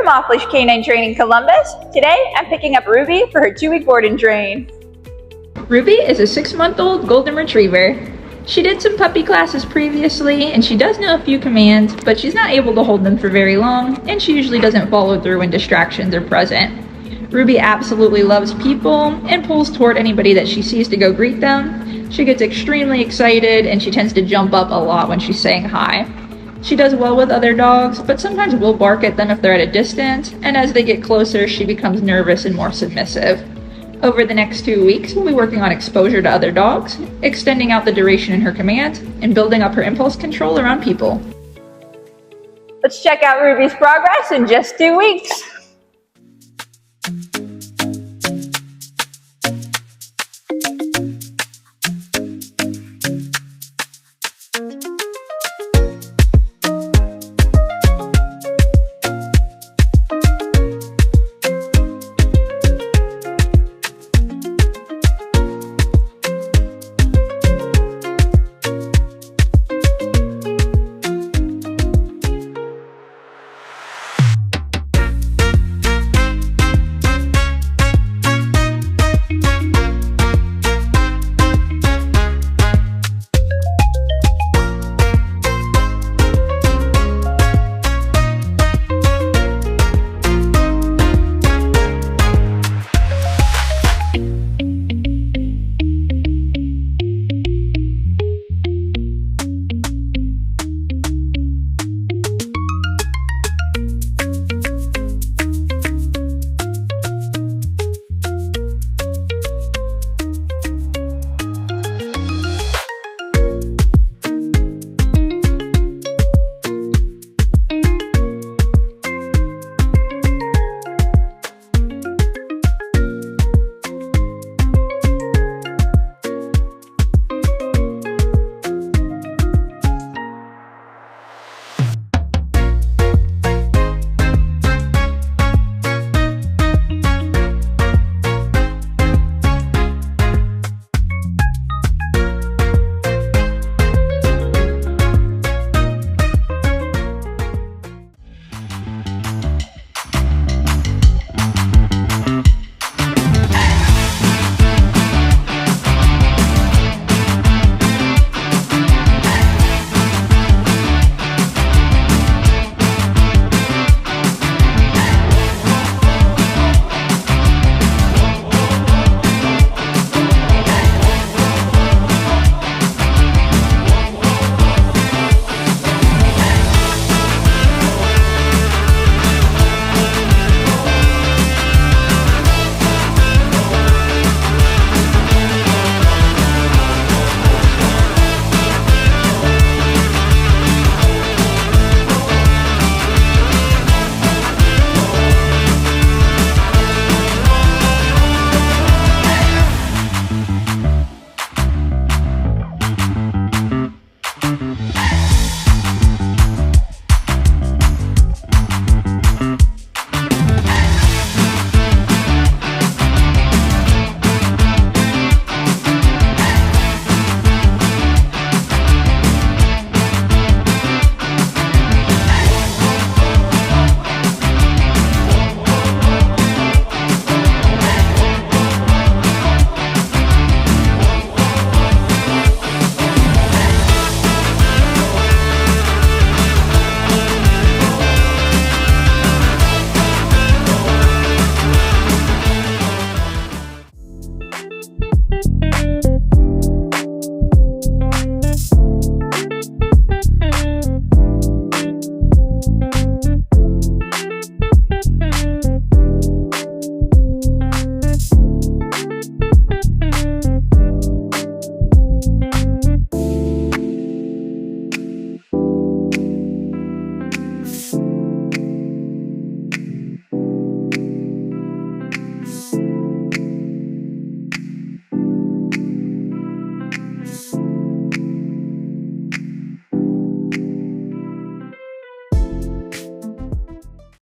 from Off Leash K9 Training Columbus. Today, I'm picking up Ruby for her 2-week board and train. Ruby is a 6-month-old golden retriever. She did some puppy classes previously, and she does know a few commands, but she's not able to hold them for very long, and she usually doesn't follow through when distractions are present. Ruby absolutely loves people and pulls toward anybody that she sees to go greet them. She gets extremely excited, and she tends to jump up a lot when she's saying hi. She does well with other dogs, but sometimes will bark at them if they're at a distance, and as they get closer, she becomes nervous and more submissive. Over the next 2 weeks, we'll be working on exposure to other dogs, extending out the duration in her commands, and building up her impulse control around people. Let's check out Ruby's progress in just 2 weeks.